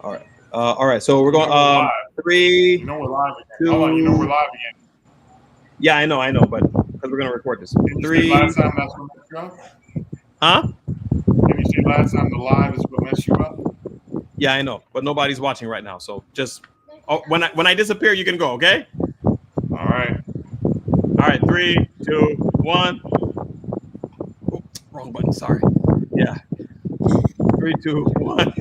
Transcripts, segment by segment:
All right. All right. So we're You going. know we're live. Three, You know we're live again. Hold on. You know we're two. live again. Yeah, I know, but because we're gonna record this. Didn't you say Three. last time that's what messed you up? Huh? Didn't you say last time the live is what messed you up? Yeah, I know, but nobody's watching right now. So just when I disappear, you can go. Okay. All right. All right. Three, two, one. Oh, wrong button. Sorry. Yeah. Three, two, one.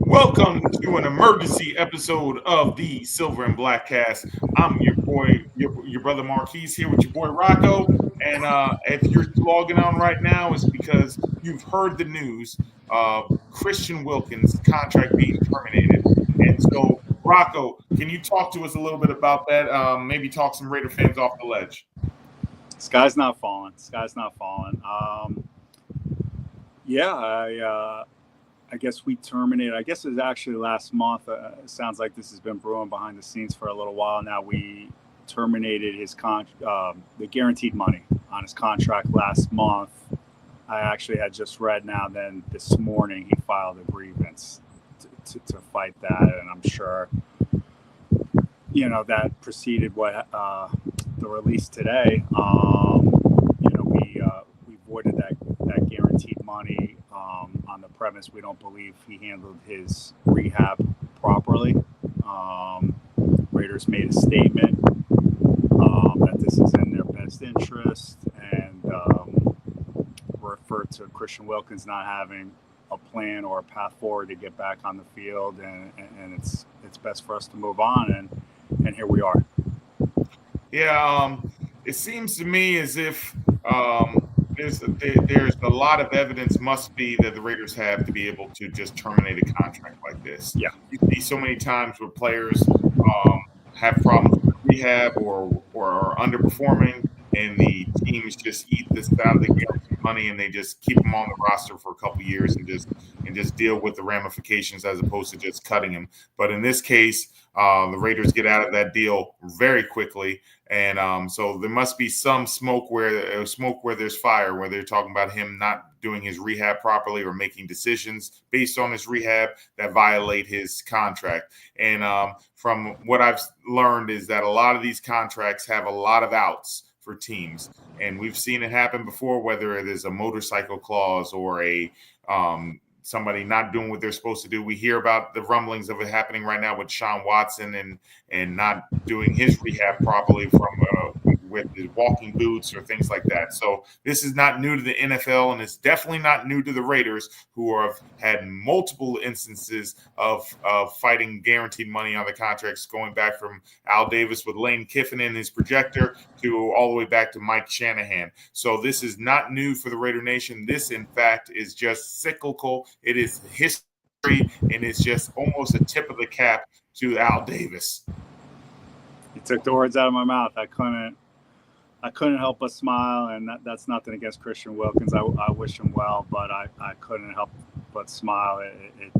Welcome to an emergency episode of the Silver and Black Cast. I'm your boy, your brother Marquise here with your boy Rocco. And if you're logging on right now, it's because you've heard the news of Christian Wilkins' contract being terminated. And so, Rocco, can you talk to us a little bit about that? Maybe talk some Raider fans off the ledge. Sky's not falling. I guess we terminated. I guess it was actually last month. It sounds like this has been brewing behind the scenes for a little while now. We terminated his the guaranteed money on his contract last month. I actually had just read now. Then this morning he filed a grievance to fight that, and I'm sure that preceded what the release today. We voided that guaranteed money on the premise we don't believe he handled his rehab properly. Raiders made a statement that this is in their best interest, and referred to Christian Wilkins not having a plan or a path forward to get back on the field, and it's best for us to move on, and here we are. Yeah, it seems to me as if there's a lot of evidence must be that the Raiders have to be able to just terminate a contract like this. Yeah. You see so many times where players have problems with rehab or are underperforming, and the teams just eat this out of the guaranteed money, and they just keep them on the roster for a couple of years and just deal with the ramifications as opposed to just cutting them. But in this case, the Raiders get out of that deal very quickly. And so there must be some smoke where there's fire, where they're talking about him not doing his rehab properly or making decisions based on his rehab that violate his contract. And from what I've learned is that a lot of these contracts have a lot of outs for teams. And we've seen it happen before, whether it is a motorcycle clause or a somebody not doing what they're supposed to do. We hear about the rumblings of it happening right now with Sean Watson and not doing his rehab properly with his walking boots or things like that. So this is not new to the NFL, and it's definitely not new to the Raiders, who have had multiple instances of fighting guaranteed money on the contracts, going back from Al Davis with Lane Kiffin in his projector to all the way back to Mike Shanahan. So this is not new for the Raider Nation. This, in fact, is just cyclical. It is history, and it's just almost a tip of the cap to Al Davis. You took the words out of my mouth. I couldn't help but smile, and that's nothing against Christian Wilkins. I wish him well, but I couldn't help but smile. It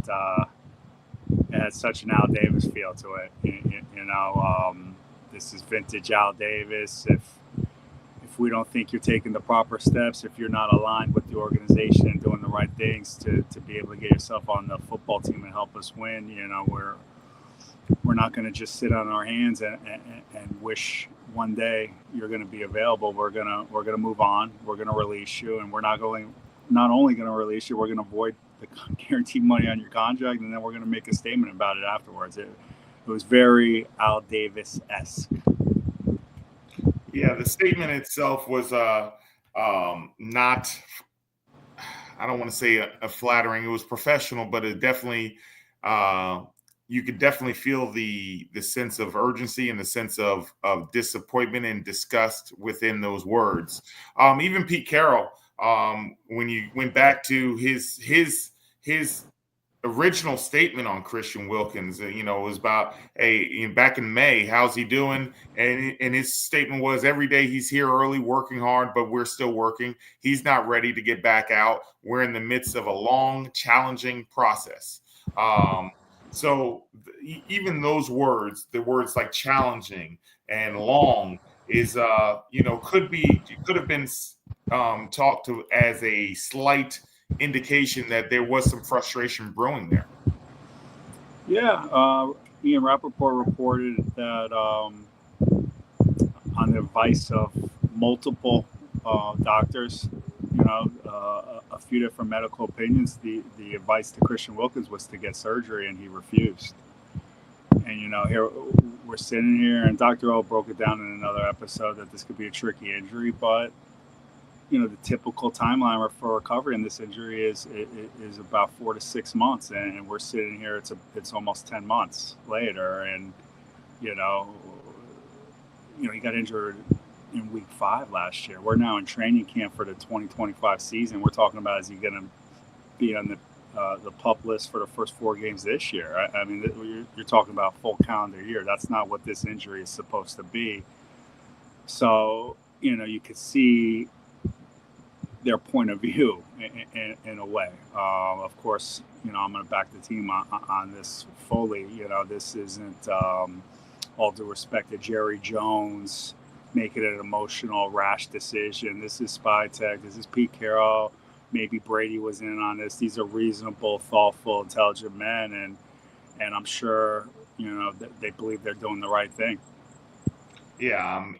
had such an Al Davis feel to it. This is vintage Al Davis. If we don't think you're taking the proper steps, if you're not aligned with the organization and doing the right things to be able to get yourself on the football team and help us win, we're not going to just sit on our hands and wish one day you're going to be available. We're going to move on. We're going to release you, and we're not only going to release you, we're going to void the guaranteed money on your contract, and then we're going to make a statement about it afterwards. It was very Al Davis-esque. Yeah, the statement itself was not, I don't want to say a flattering. It was professional, but it definitely you could definitely feel the sense of urgency and the sense of disappointment and disgust within those words. Even Pete Carroll, when you went back to his original statement on Christian Wilkins, it was about, hey, back in May, how's he doing? And his statement was, every day he's here early, working hard, but we're still working. He's not ready to get back out. We're in the midst of a long, challenging process. So even those words, the words like challenging and long, is could have been talked to as a slight indication that there was some frustration brewing there. Yeah, Ian Rappaport reported that on the advice of multiple doctors, a few different medical opinions, the advice to Christian Wilkins was to get surgery, and he refused. And here we're sitting here, and Dr. O broke it down in another episode that this could be a tricky injury, but the typical timeline for recovery in this injury is about 4 to 6 months, and we're sitting here. It's almost 10 months later, and he got injured in week 5 last year. We're now in training camp for the 2025 season. We're talking about, is he going to be on the PUP list for the first 4 games this year? I mean, you're talking about a full calendar year. That's not what this injury is supposed to be. So you could see their point of view in a way. Of course, I'm going to back the team on this fully. This isn't, all due respect to Jerry Jones, making an emotional, rash decision. This is Spytech. This is Pete Carroll. Maybe Brady was in on this. These are reasonable, thoughtful, intelligent men, and I'm sure that they believe they're doing the right thing. Yeah,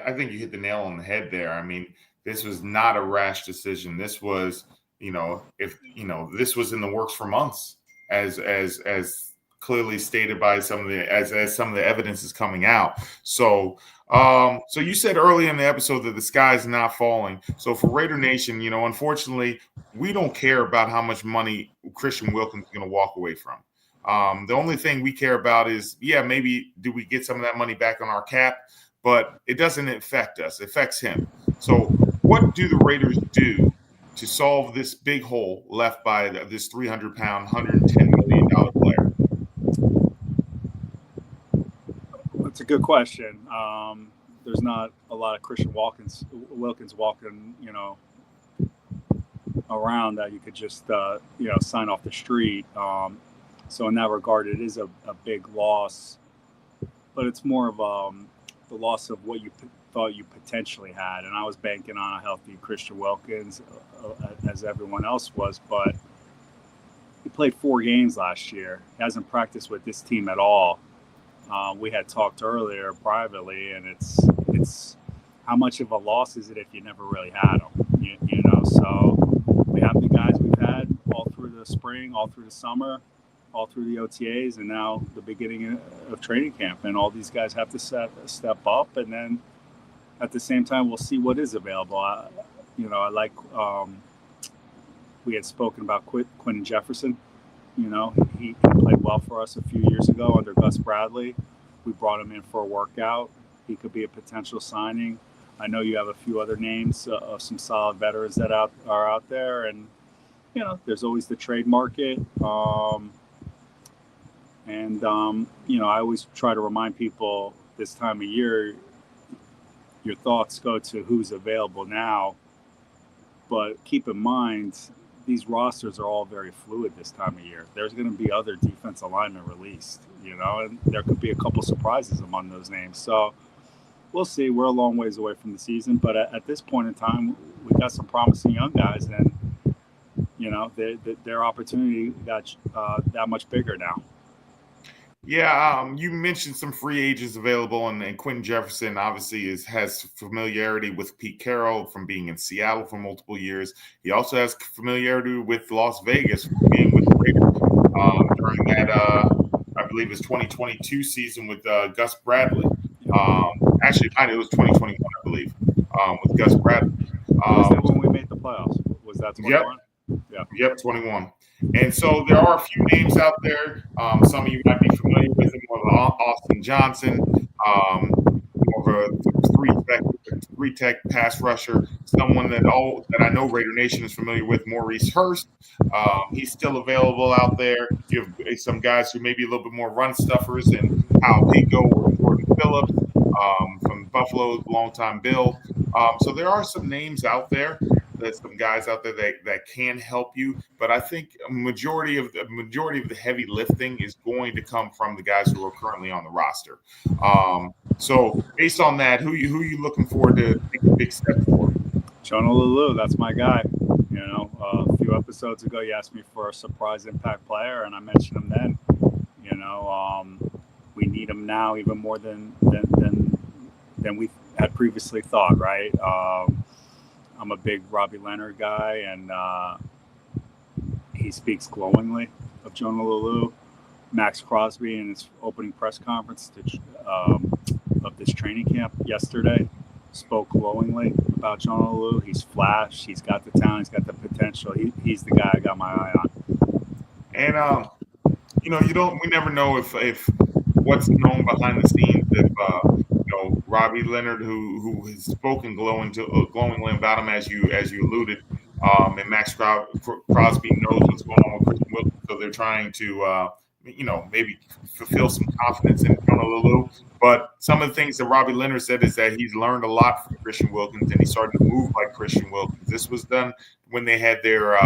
I think you hit the nail on the head there. I mean, this was not a rash decision. This was, this was in the works for months, as clearly stated by some of the evidence is coming out. So, so you said early in the episode that the sky is not falling. So for Raider Nation, unfortunately, we don't care about how much money Christian Wilkins is going to walk away from. The only thing we care about is, maybe do we get some of that money back on our cap, but it doesn't affect us. It affects him. So what do the Raiders do to solve this big hole left by this 300-pound, $110 million player? That's a good question. There's not a lot of Christian Wilkins walking, around that you could just, sign off the street. So in that regard, it is a big loss, but it's more of the loss of what you thought you potentially had. And I was banking on a healthy Christian Wilkins, as everyone else was, but he played 4 games last year. He hasn't practiced with this team at all. We had talked earlier privately, and it's how much of a loss is it if you never really had him? So we have the guys we've had all through the spring, all through the summer, all through the OTAs, and now the beginning of training camp. And all these guys have to step up, and then at the same time, we'll see what is available. I like we had spoken about Quentin Jefferson. He played well for us a few years ago under Gus Bradley. We brought him in for a workout. He could be a potential signing. I know you have a few other names of some solid veterans that are out there, and there's always the trade market. I always try to remind people this time of year, your thoughts go to who's available now. But keep in mind, these rosters are all very fluid this time of year. There's going to be other defensive linemen released, and there could be a couple surprises among those names. So we'll see. We're a long ways away from the season, but at this point in time, we got some promising young guys, and their opportunity got that much bigger now. Yeah, you mentioned some free agents available, and Quentin Jefferson obviously has familiarity with Pete Carroll from being in Seattle for multiple years. He also has familiarity with Las Vegas from being with the Raiders during that, I believe, his 2022 season with Gus Bradley. Actually, it was 2021, I believe, with Gus Bradley. Was that when we made the playoffs? Was that 21? Yep, 21. And so there are a few names out there. Some of you might be familiar with him, more of Austin Johnson, more of a three-tech pass rusher, someone that I know Raider Nation is familiar with, Maurice Hurst. He's still available out there. You have some guys who may be a little bit more run stuffers, and Kyle Pico or Jordan Phillips from Buffalo, longtime Bill. So there are some names out there. There's some guys out there that can help you, but I think a majority of the heavy lifting is going to come from the guys who are currently on the roster. So based on that, who are you looking forward to take a big step for? Jonah Lulu, that's my guy. A few episodes ago, you asked me for a surprise impact player, and I mentioned him then. We need him now even more than we had previously thought, right? I'm a big Robbie Leonard guy, and he speaks glowingly of Jonah Lulu. Max Crosby in his opening press conference of this training camp yesterday spoke glowingly about Jonah Lulu. He's flashed. He's got the talent. He's got the potential. He's the guy I got my eye on. And we never know if what's known behind the scenes. If Robbie Leonard, who has spoken glowingly about him, as you alluded, and Max Crosby knows what's going on with Christian Wilkins, so they're trying to maybe fulfill some confidence in Jonah Lulu. But some of the things that Robbie Leonard said is that he's learned a lot from Christian Wilkins, and he's starting to move like Christian Wilkins. This was done when they had their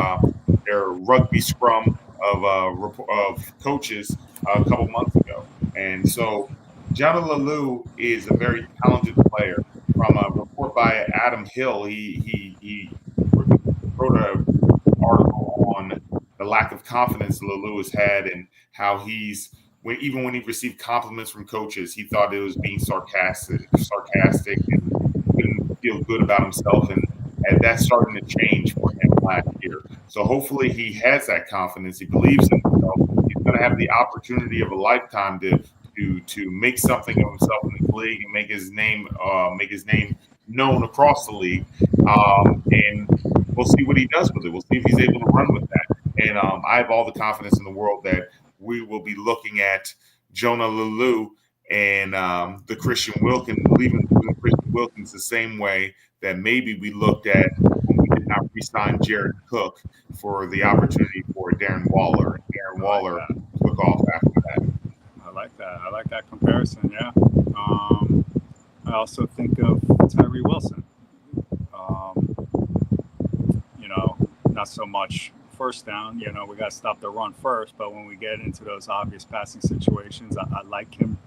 rugby scrum of coaches a couple months ago. And so Jonah Lulu is a very talented player. From a report by Adam Hill, he wrote an article on the lack of confidence Lulu has had, and how even when he received compliments from coaches, he thought it was being sarcastic and didn't feel good about himself. And that's starting to change for him last year. So hopefully he has that confidence. He believes in himself. He's going to have the opportunity of a lifetime to make something of himself in the league and make his name known across the league. And we'll see what he does with it. We'll see if he's able to run with that. And I have all the confidence in the world that we will be looking at Jonah Lulu and the Christian Wilkins, leaving Christian Wilkins the same way that maybe we looked at when we did not re-sign Jared Cook for the opportunity for Darren Waller. And Darren Waller took off after that. I like that. I like that comparison, yeah. I also think of Tyree Wilson. Not so much first down. We got to stop the run first. But when we get into those obvious passing situations, I like him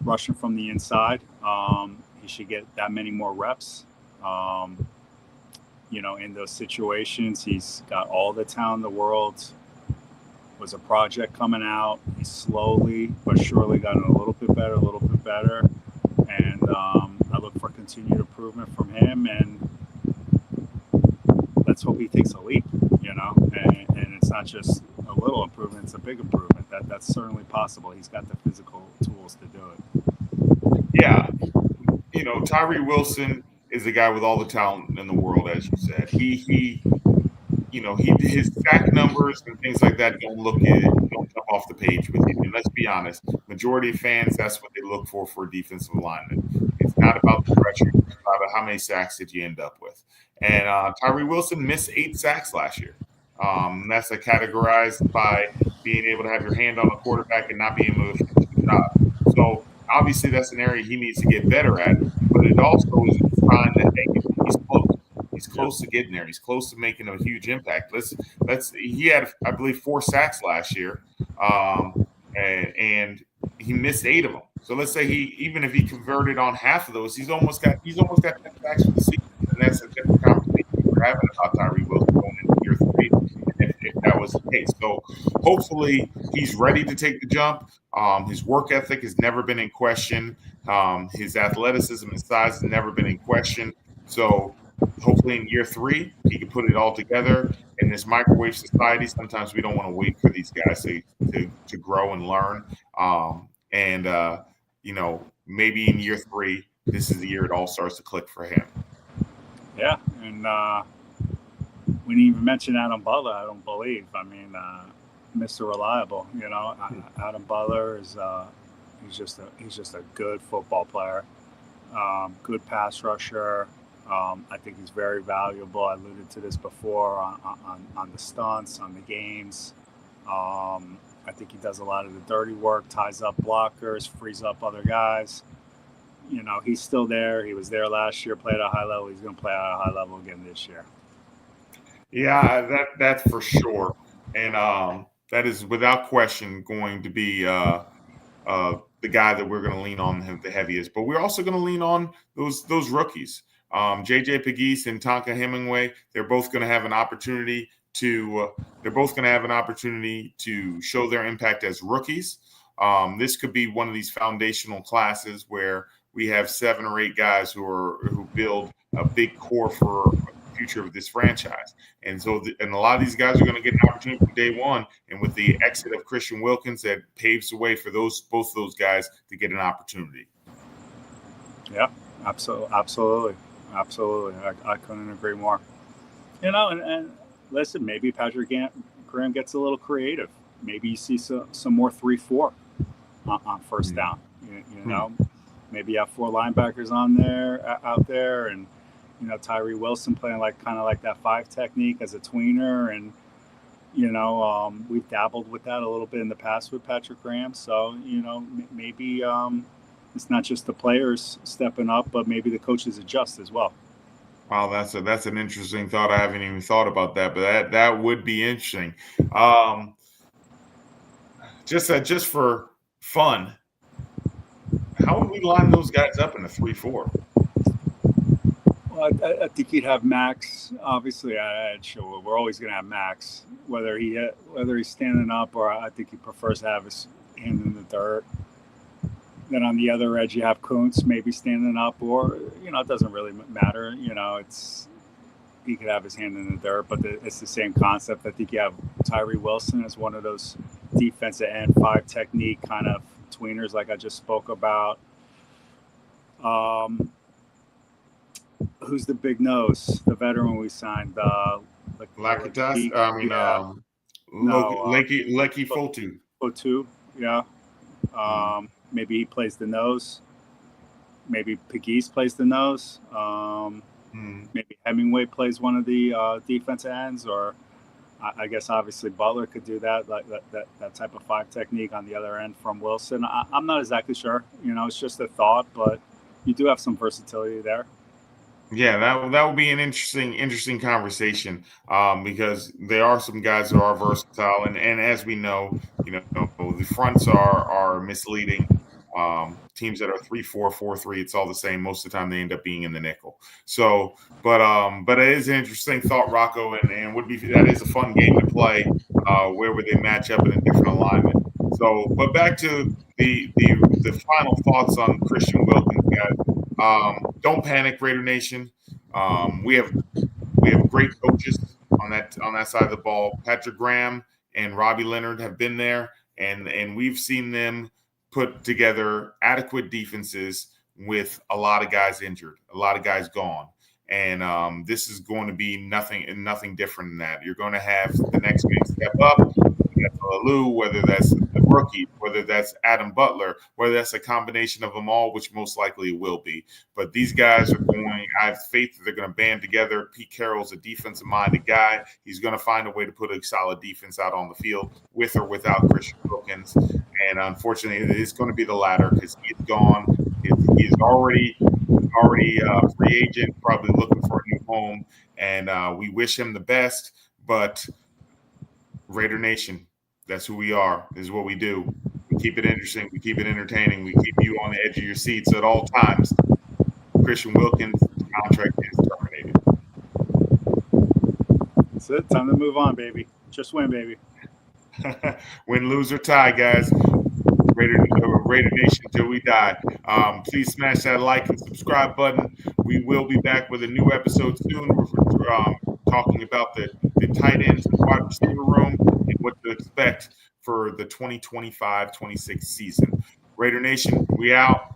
rushing from the inside. He should get that many more reps. In those situations, he's got all the talent in the world. Was a project coming out. He's slowly but surely gotten a little bit better. And I look for continued improvement from him. And let's hope he takes a leap, and it's not just a little improvement, it's a big improvement. That's certainly possible. He's got the physical tools to do it. Yeah. Tyree Wilson is a guy with all the talent in the world, as you said. His sack numbers and things like that don't jump off the page with him. And let's be honest, majority of fans, that's what they look for a defensive lineman. It's not about the pressure, it's about how many sacks did you end up with. And Tyree Wilson missed 8 sacks last year. That's categorized by being able to have your hand on the quarterback and not being able to finish the job. So obviously that's an area he needs to get better at. But it also is a sign that he's close. He's close to getting there. He's close to making a huge impact. He had, I believe, 4 sacks last year, and he missed 8 of them. So let's say even if he converted on half of those, he's almost got 10 sacks for the season. And that's a different conversation we're having about Tyree Wilson going into year 3, if that was the case. So hopefully he's ready to take the jump. His work ethic has never been in question. His athleticism and size has never been in question. So hopefully in year 3, he can put it all together. In this microwave society, sometimes we don't want to wait for these guys to grow and learn. Maybe in year 3, this is the year it all starts to click for him. Yeah, and we didn't even mention Adam Butler, I don't believe. I mean, Mr. Reliable, Adam Butler is he's just a good football player, good pass rusher. I think he's very valuable. I alluded to this before on the stunts, on the games. I think he does a lot of the dirty work, ties up blockers, frees up other guys. He's still there. He was there last year, played at a high level. He's going to play at a high level again this year. Yeah, that's for sure. And that is without question going to be the guy that we're going to lean on the heaviest. But we're also going to lean on those rookies. JJ Pegues and Tonka Hemingway, they're both going to have an opportunity to show their impact as rookies. This could be one of these foundational classes where we have 7 or 8 guys who build a big core for the future of this franchise. And so, and a lot of these guys are going to get an opportunity from day one. And with the exit of Christian Wilkins, that paves the way for both of those guys to get an opportunity. Yeah, absolutely. I couldn't agree more. And listen, maybe Patrick Graham gets a little creative. Maybe you see some more 3-4 on first down. You know, maybe you have 4 linebackers out there, and Tyree Wilson playing kind of like that 5 technique as a tweener, and we've dabbled with that a little bit in the past with Patrick Graham. So maybe it's not just the players stepping up, but maybe the coaches adjust as well. Wow, that's an interesting thought. I haven't even thought about that, but that would be interesting. Just for fun, how would we line those guys up in a 3-4? Well, I think he'd have Max. Obviously, we're always going to have Max, whether he's standing up, or I think he prefers to have his hand in the dirt. Then on the other edge, you have Kuntz maybe standing up, or it doesn't really matter. He could have his hand in the dirt, but it's the same concept. I think you have Tyree Wilson as one of those defensive end 5 technique kind of tweeners, like I just spoke about. Who's the big nose? The veteran we signed, Lakatas. Lecky Fotu. Fotu, yeah. Maybe he plays the nose. Maybe Pegues plays the nose. Maybe Hemingway plays one of the defensive ends, or I guess obviously Butler could do that, like that type of 5 technique on the other end from Wilson. I'm not exactly sure. It's just a thought, but you do have some versatility there. Yeah, that would be an interesting conversation, because there are some guys who are versatile, and as we know, the fronts are misleading. Teams that are 3-4, 4-3, it's all the same. Most of the time, they end up being in the nickel. So, but it is an interesting thought, Rocco, and that is a fun game to play. Where would they match up in a different alignment? So, but back to the final thoughts on Christian Wilkins, guys. Don't panic, Raider Nation. We have great coaches on that side of the ball. Patrick Graham and Robbie Leonard have been there, and we've seen them put together adequate defenses with a lot of guys injured, a lot of guys gone. And this is going to be nothing different than that. You're going to have the next man step up, whether that's Lou, whether that's the rookie, whether that's Adam Butler, whether that's a combination of them all, which most likely it will be. But these guys I have faith that they're going to band together. Pete Carroll's a defensive-minded guy. He's going to find a way to put a solid defense out on the field with or without Christian Wilkins. And unfortunately, it's going to be the latter, because he's gone. He's already a free agent, probably looking for a new home. And we wish him the best. But Raider Nation, that's who we are. This is what we do. We keep it interesting. We keep it entertaining. We keep you on the edge of your seats at all times. Christian Wilkins' contract is terminated. That's it. Time to move on, baby. Just win, baby. Win, lose, or tie, guys. Raider Nation till we die. Please smash that like and subscribe button. We will be back with a new episode soon. We're talking about the tight ends and wide receiver room and what to expect for the 2025-26 season. Raider Nation, we out.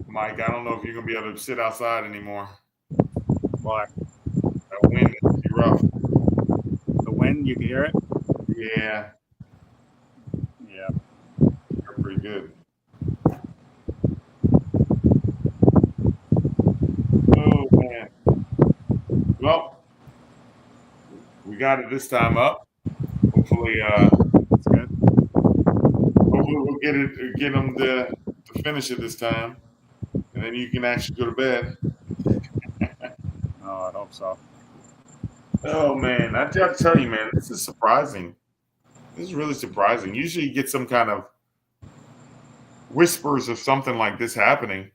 Mike, I don't know if you're going to be able to sit outside anymore. Why? That wind is too rough. The wind, you can hear it? Yeah. Yeah. You're pretty good. Oh, man. Well, we got it this time up. Hopefully, That's good. Hopefully we'll get them to finish it this time. And then you can actually go to bed. Oh, I hope so. Oh man, I gotta tell you, man, this is surprising. This is really surprising. Usually, you get some kind of whispers of something like this happening.